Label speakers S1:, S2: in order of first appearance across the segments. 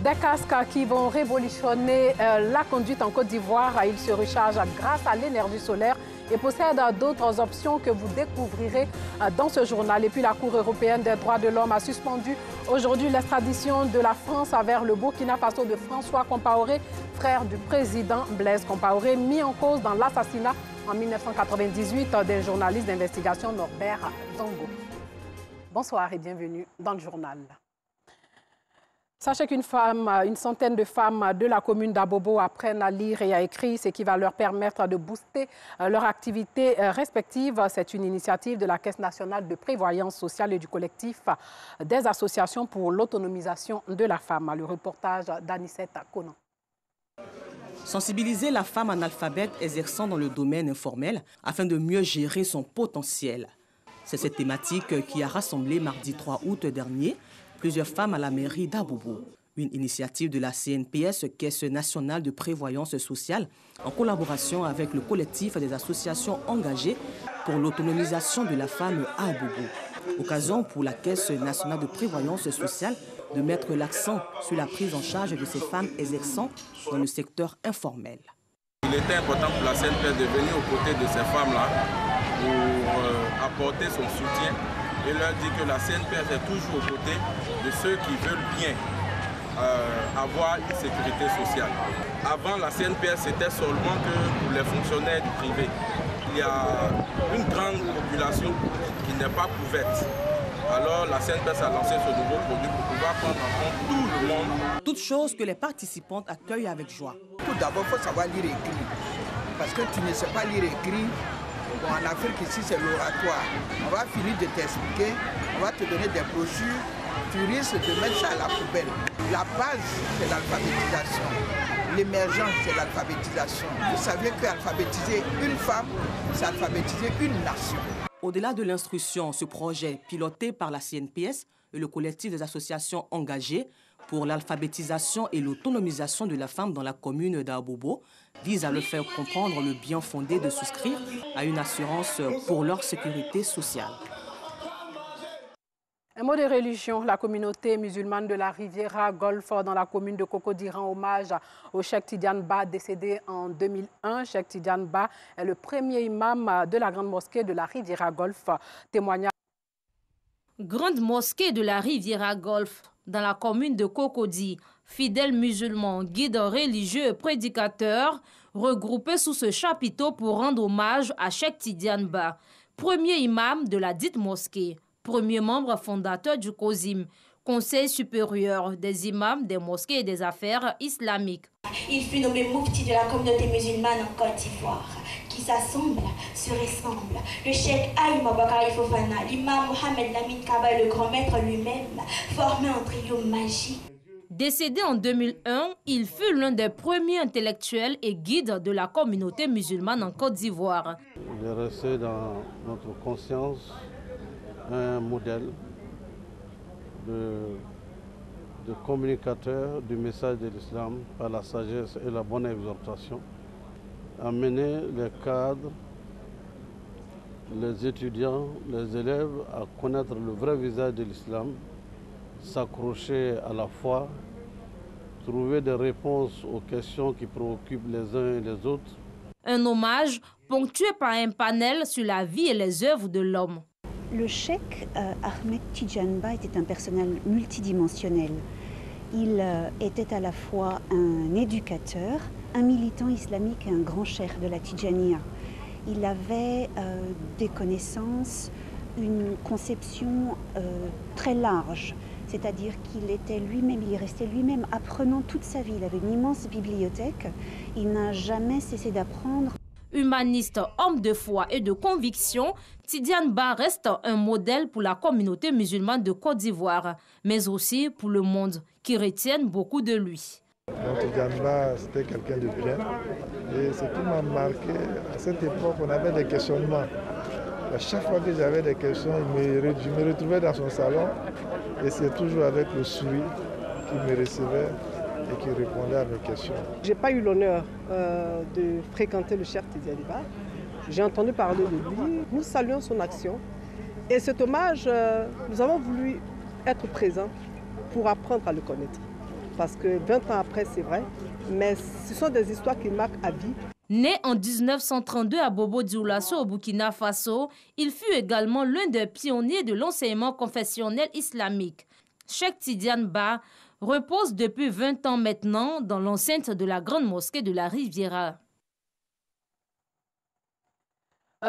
S1: Des casques qui vont révolutionner la conduite en Côte d'Ivoire. Ils se rechargent grâce à l'énergie solaire et possèdent d'autres options que vous découvrirez dans ce journal. Et puis la Cour européenne des droits de l'homme a suspendu aujourd'hui l'extradition de la France vers le Burkina Faso de François Compaoré, frère du président Blaise Compaoré, mis en cause dans l'assassinat en 1998 des journalistes d'investigation Norbert Zongo. Bonsoir et bienvenue dans le journal. Sachez une centaine de femmes de la commune d'Abobo apprennent à lire et à écrire, ce qui va leur permettre de booster leur activité respective. C'est une initiative de la Caisse nationale de prévoyance sociale et du collectif des associations pour l'autonomisation de la femme. Le reportage d'Anicette Conan.
S2: Sensibiliser la femme analphabète exerçant dans le domaine informel afin de mieux gérer son potentiel. C'est cette thématique qui a rassemblé mardi 3 août dernier plusieurs femmes à la mairie d'Abobo. Une initiative de la CNPS, Caisse nationale de prévoyance sociale, en collaboration avec le collectif des associations engagées pour l'autonomisation de la femme à Abobo. Occasion pour la Caisse nationale de prévoyance sociale de mettre l'accent sur la prise en charge de ces femmes exerçant dans le secteur informel.
S3: Il était important pour la CNPS de venir aux côtés de ces femmes-là pour apporter son soutien et leur dire que la CNPS est toujours aux côtés de ceux qui veulent bien avoir une sécurité sociale. Avant, la CNPS, c'était seulement que pour les fonctionnaires du privé. Il y a une grande population qui n'est pas couverte. Alors la CNPS a lancé ce nouveau produit pour pouvoir prendre en compte tout le monde.
S2: Toutes choses que les participantes accueillent avec joie.
S4: Tout d'abord, il faut savoir lire et écrire. Parce que tu ne sais pas lire et écrire. Bon, en Afrique, ici, c'est l'oratoire. On va finir de t'expliquer, on va te donner des brochures. Tu risques de mettre ça à la poubelle. La base, c'est l'alphabétisation. L'émergence, c'est l'alphabétisation. Vous savez qu'alphabétiser une femme, c'est alphabétiser une nation.
S2: Au-delà de l'instruction, ce projet, piloté par la CNPS et le collectif des associations engagées pour l'alphabétisation et l'autonomisation de la femme dans la commune d'Abobo, vise à leur faire comprendre le bien fondé de souscrire à une assurance pour leur sécurité sociale.
S1: Un mot de religion, la communauté musulmane de la Riviera Golfe dans la commune de Cocody rend hommage au Cheikh Tidiane Ba décédé en 2001. Cheikh Tidiane Ba est le premier imam de la grande mosquée de la Riviera Golfe. Témoignage.
S5: Grande mosquée de la Riviera Golfe dans la commune de Cocody. Fidèles musulmans, guides religieux et prédicateurs regroupés sous ce chapiteau pour rendre hommage à Cheikh Tidiane Ba, premier imam de la dite mosquée. Premier membre fondateur du COSIM, Conseil supérieur des imams des mosquées et des affaires islamiques.
S6: Il fut nommé Moufti de la communauté musulmane en Côte d'Ivoire, qui s'assemble, se ressemble. Le cheikh Aïm Bakari Fofana, l'imam Mohamed Lamine Kaba et le grand maître lui-même formaient un trio magique.
S5: Décédé en 2001, il fut l'un des premiers intellectuels et guides de la communauté musulmane en Côte d'Ivoire.
S7: Il est resté dans notre conscience un modèle de communicateur du message de l'islam par la sagesse et la bonne exhortation, amener les cadres, les étudiants, les élèves à connaître le vrai visage de l'islam, s'accrocher à la foi, trouver des réponses aux questions qui préoccupent les uns et les autres.
S5: Un hommage ponctué par un panel sur la vie et les œuvres de l'homme.
S8: Le cheikh Ahmed Tidiane Ba était un personnage multidimensionnel. Il était à la fois un éducateur, un militant islamique et un grand cheikh de la Tidjaniya. Il avait des connaissances, une conception très large, c'est-à-dire qu'il était lui-même, il est resté lui-même apprenant toute sa vie. Il avait une immense bibliothèque, il n'a jamais cessé d'apprendre.
S5: Humaniste, homme de foi et de conviction, Tidiane Ba reste un modèle pour la communauté musulmane de Côte d'Ivoire, mais aussi pour le monde, qui retiennent beaucoup de lui.
S9: Tidiane Ba, c'était quelqu'un de bien. Et ce qui m'a marqué, à cette époque, on avait des questionnements. À chaque fois que j'avais des questions, je me retrouvais dans son salon et c'est toujours avec le sourire qu'il me recevait et qui répondait à mes questions.
S10: Je n'ai pas eu l'honneur de fréquenter le cheikh Tidiane Ba. J'ai entendu parler de lui. Nous saluons son action. Et cet hommage, nous avons voulu être présents pour apprendre à le connaître. parce que 20 ans après, c'est vrai, mais ce sont des histoires qui marquent à vie.
S5: Né en 1932 à Bobo Dioulasso au Burkina Faso, il fut également l'un des pionniers de l'enseignement confessionnel islamique. Cheikh Tidiane Ba repose depuis 20 ans maintenant dans l'enceinte de la grande mosquée de la Riviera.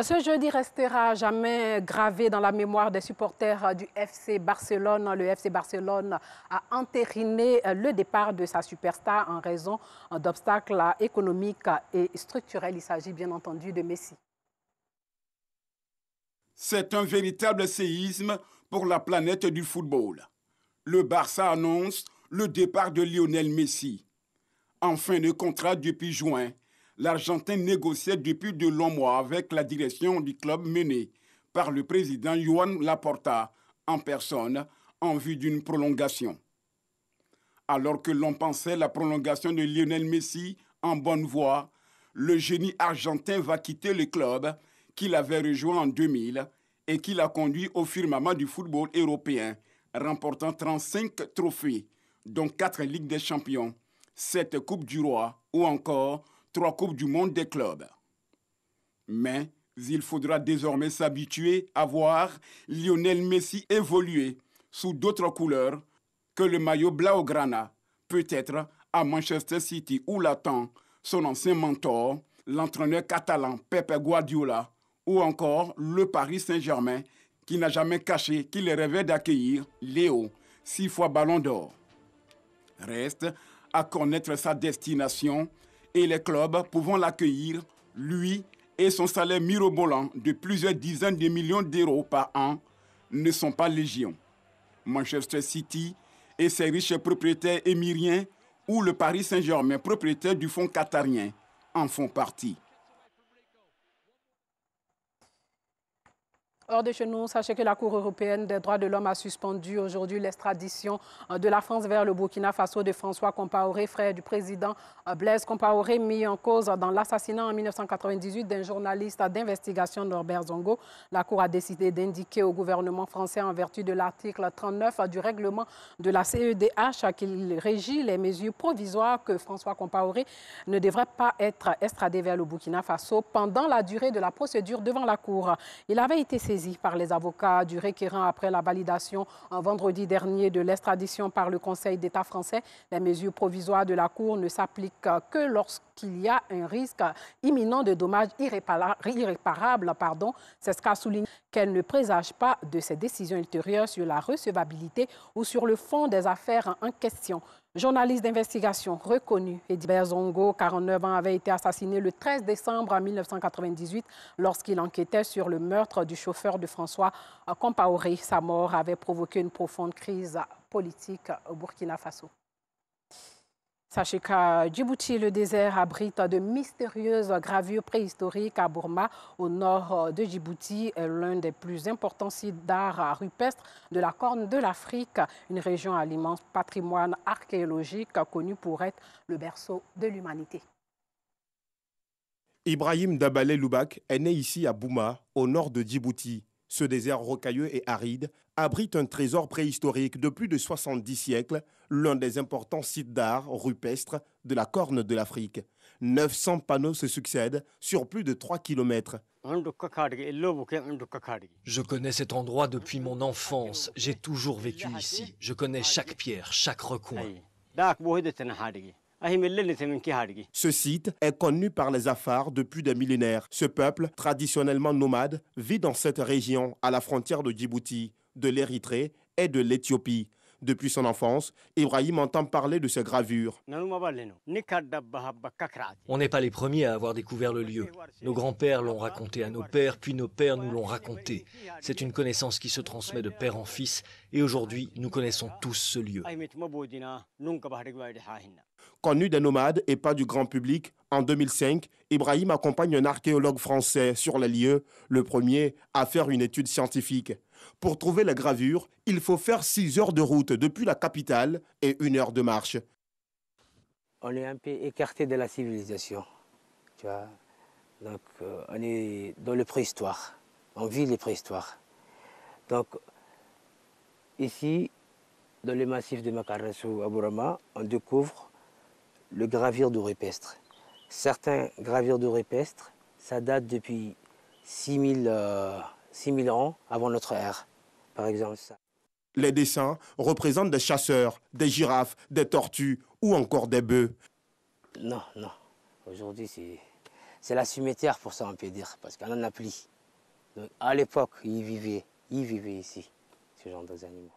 S1: Ce jeudi restera à jamais gravé dans la mémoire des supporters du FC Barcelone. Le FC Barcelone a entériné le départ de sa superstar en raison d'obstacles économiques et structurels. Il s'agit bien entendu de Messi.
S11: C'est un véritable séisme pour la planète du football. Le Barça annonce le départ de Lionel Messi. En fin de contrat depuis juin, l'Argentin négociait depuis de longs mois avec la direction du club menée par le président Joan Laporta en personne en vue d'une prolongation. Alors que l'on pensait la prolongation de Lionel Messi en bonne voie, le génie argentin va quitter le club qu'il avait rejoint en 2000 et qui l'a conduit au firmament du football européen, remportant 35 trophées, dont 4 Ligues des Champions, 7 Coupes du Roi ou encore 3 Coupes du Monde des clubs. Mais il faudra désormais s'habituer à voir Lionel Messi évoluer sous d'autres couleurs que le maillot blaugrana, peut-être à Manchester City où l'attend son ancien mentor, l'entraîneur catalan Pep Guardiola, ou encore le Paris Saint-Germain qui n'a jamais caché qu'il rêvait d'accueillir Léo, 6 fois Ballon d'Or. Reste à connaître sa destination et les clubs pouvant l'accueillir, lui et son salaire mirobolant de plusieurs dizaines de millions d'euros par an, ne sont pas légion. Manchester City et ses riches propriétaires émiriens ou le Paris Saint-Germain, propriétaire du fonds qatarien, en font partie.
S1: Hors de chez nous, sachez que la Cour européenne des droits de l'homme a suspendu aujourd'hui l'extradition de la France vers le Burkina Faso de François Compaoré, frère du président Blaise Compaoré, mis en cause dans l'assassinat en 1998 d'un journaliste d'investigation, Norbert Zongo. La Cour a décidé d'indiquer au gouvernement français, en vertu de l'article 39 du règlement de la CEDH qui régit les mesures provisoires, que François Compaoré ne devrait pas être extradé vers le Burkina Faso pendant la durée de la procédure devant la Cour. Il avait été saisi par les avocats du requérant après la validation en vendredi dernier de l'extradition par le Conseil d'État français. Les mesures provisoires de la Cour ne s'appliquent que lorsqu'il y a un risque imminent de dommages irréparables. C'est ce qu'a souligné qu'elle ne présage pas de ces décisions ultérieures sur la recevabilité ou sur le fond des affaires en question. Journaliste d'investigation reconnu, Edibert Zongo, 49 ans, avait été assassiné le 13 décembre 1998 lorsqu'il enquêtait sur le meurtre du chauffeur de François Compaoré. Sa mort avait provoqué une profonde crise politique au Burkina Faso. Sachez qu'à Djibouti, le désert abrite de mystérieuses gravures préhistoriques. À Bourma, au nord de Djibouti, est l'un des plus importants sites d'art rupestre de la Corne de l'Afrique, une région à l'immense patrimoine archéologique connue pour être le berceau de l'humanité.
S12: Ibrahim Dabalé Loubak est né ici à Bouma, au nord de Djibouti. Ce désert rocailleux et aride abrite un trésor préhistorique de plus de 70 siècles, l'un des importants sites d'art rupestres de la Corne de l'Afrique. 900 panneaux se succèdent sur plus de 3 kilomètres.
S13: Je connais cet endroit depuis mon enfance. J'ai toujours vécu ici. Je connais chaque pierre, chaque recoin.
S12: Ce site est connu par les Afars depuis des millénaires. Ce peuple, traditionnellement nomade, vit dans cette région à la frontière de Djibouti, de l'Érythrée et de l'Éthiopie. Depuis son enfance, Ibrahim entend parler de ces gravures.
S13: On n'est pas les premiers à avoir découvert le lieu. Nos grands-pères l'ont raconté à nos pères, puis nos pères nous l'ont raconté. C'est une connaissance qui se transmet de père en fils, et aujourd'hui, nous connaissons tous ce lieu.
S12: Connu des nomades et pas du grand public, en 2005, Ibrahim accompagne un archéologue français sur les lieux, le premier à faire une étude scientifique. Pour trouver les gravures, il faut faire 6 heures de route depuis la capitale et 1 heure de marche.
S14: On est un peu écarté de la civilisation, tu vois. Donc, on est dans le préhistoire. On vit les préhistoires. Donc, ici, Dans les massifs de Makarasso à Bourama, on découvre le gravure de rupestre. Certains gravures de rupestre, ça date depuis 6000 ans avant notre ère, par exemple. Ça.
S12: Les dessins représentent des chasseurs, des girafes, des tortues ou encore des bœufs.
S14: Non, non. Aujourd'hui, c'est la cimetière pour ça, on peut dire, parce qu'on en a plus. Donc, à l'époque, ils vivaient ici, ce genre d'animaux.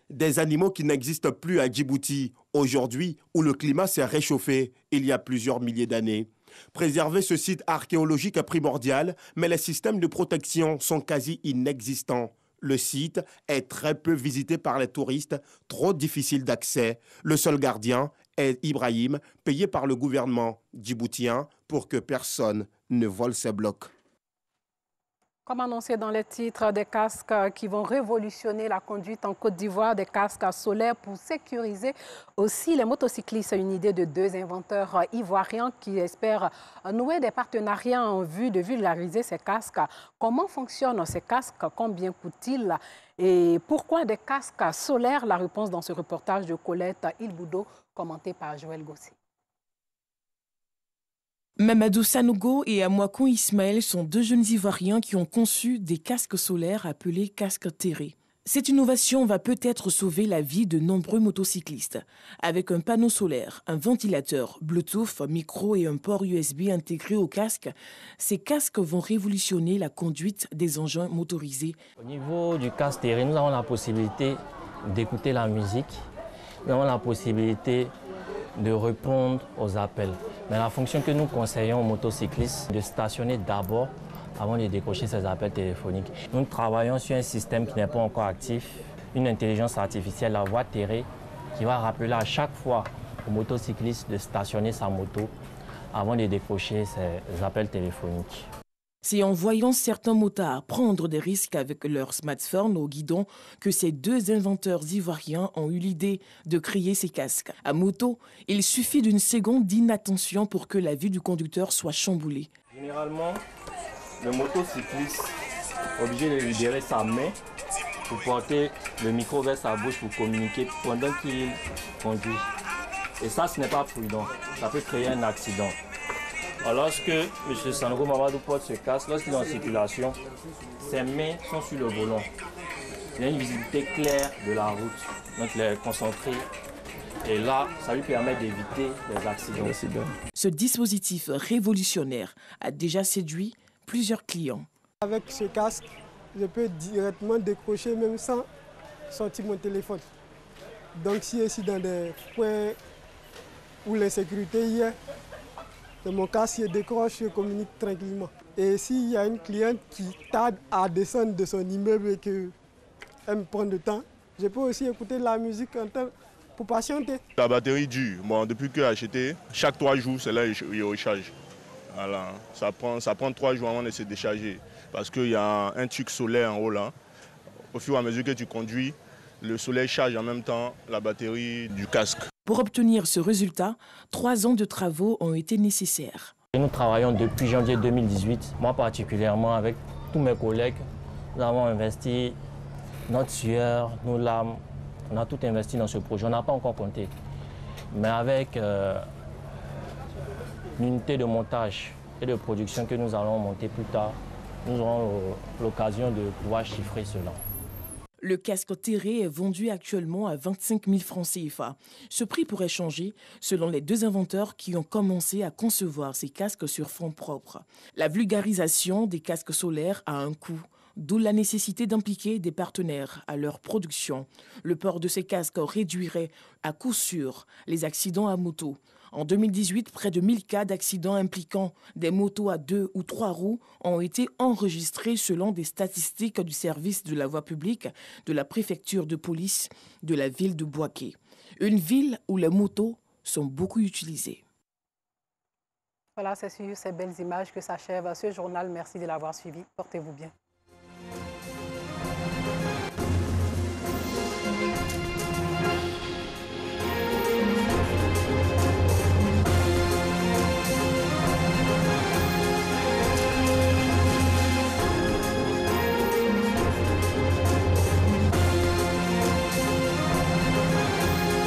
S12: Des animaux qui n'existent plus à Djibouti, aujourd'hui où le climat s'est réchauffé il y a plusieurs milliers d'années. Préserver ce site archéologique est primordial, mais les systèmes de protection sont quasi inexistants. Le site est très peu visité par les touristes, trop difficile d'accès. Le seul gardien est Ibrahim, payé par le gouvernement djiboutien pour que personne ne vole ses blocs.
S1: Comme annoncé dans les titres, des casques qui vont révolutionner la conduite en Côte d'Ivoire, des casques solaires pour sécuriser aussi les motocyclistes. Une idée de deux inventeurs ivoiriens qui espèrent nouer des partenariats en vue de vulgariser ces casques. Comment fonctionnent ces casques? Combien coûtent-ils? Et pourquoi des casques solaires? La réponse dans ce reportage de Colette Ilboudo, commenté par Joël Gossi.
S15: Mamadou Sanogo et Amouakou Ismaël sont deux jeunes Ivoiriens qui ont conçu des casques solaires appelés casques terrés. Cette innovation va peut-être sauver la vie de nombreux motocyclistes. Avec un panneau solaire, un ventilateur, Bluetooth, micro et un port USB intégré au casque, ces casques vont révolutionner la conduite des engins motorisés.
S16: Au niveau du casque terré, nous avons la possibilité d'écouter la musique, nous avons la possibilité de répondre aux appels. Mais la fonction que nous conseillons aux motocyclistes, de stationner d'abord avant de décrocher ces appels téléphoniques. Nous travaillons sur un système qui n'est pas encore actif, une intelligence artificielle, la voie terrée, qui va rappeler à chaque fois au motocycliste de stationner sa moto avant de décrocher ces appels téléphoniques.
S15: C'est en voyant certains motards prendre des risques avec leur smartphone au guidon que ces deux inventeurs ivoiriens ont eu l'idée de créer ces casques. À moto, il suffit d'une seconde d'inattention pour que la vie du conducteur soit chamboulée.
S16: Généralement, le motocycliste est obligé de libérer sa main pour porter le micro vers sa bouche pour communiquer pendant qu'il conduit. Et ça, ce n'est pas prudent. Ça peut créer un accident. Lorsque M. Sanogo Mamadou porte ce casque, lorsqu'il est en circulation, ses mains sont sur le volant. Il a une visibilité claire de la route, donc il est concentré. Et là, ça lui permet d'éviter les accidents.
S15: Ce dispositif révolutionnaire a déjà séduit plusieurs clients.
S17: Avec ce casque, je peux directement décrocher même sans sortir mon téléphone. Donc si je suis dans des points où l'insécurité y est, mon casque, je décroche, je communique tranquillement. Et s'il y a une cliente qui tarde à descendre de son immeuble et qu'elle me prend du temps, je peux aussi écouter de la musique en temps pour patienter.
S18: La batterie dure. Bon, depuis que j'ai acheté, chaque 3 jours, c'est là que je recharge. Voilà. Ça prend 3 jours avant de se décharger. Parce qu'il y a un truc solaire en haut là. Au fur et à mesure que tu conduis, le soleil charge en même temps la batterie du casque.
S15: Pour obtenir ce résultat, 3 ans de travaux ont été nécessaires.
S16: Nous travaillons depuis janvier 2018. Moi particulièrement, avec tous mes collègues, nous avons investi notre sueur, nos larmes. On a tout investi dans ce projet. On n'a pas encore compté. Mais avec l'unité de montage et de production que nous allons monter plus tard, nous aurons l'occasion de pouvoir chiffrer cela.
S15: Le casque terré est vendu actuellement à 25 000 francs CFA. Ce prix pourrait changer selon les deux inventeurs qui ont commencé à concevoir ces casques sur fonds propres. La vulgarisation des casques solaires a un coût, d'où la nécessité d'impliquer des partenaires à leur production. Le port de ces casques réduirait à coup sûr les accidents à moto. En 2018, près de 1000 cas d'accidents impliquant des motos à 2 ou 3 roues ont été enregistrés selon des statistiques du service de la voie publique de la préfecture de police de la ville de Bouaké. Une ville où les motos sont beaucoup utilisées.
S1: Voilà, c'est sur ces belles images que s'achève ce journal. Merci de l'avoir suivi. Portez-vous bien.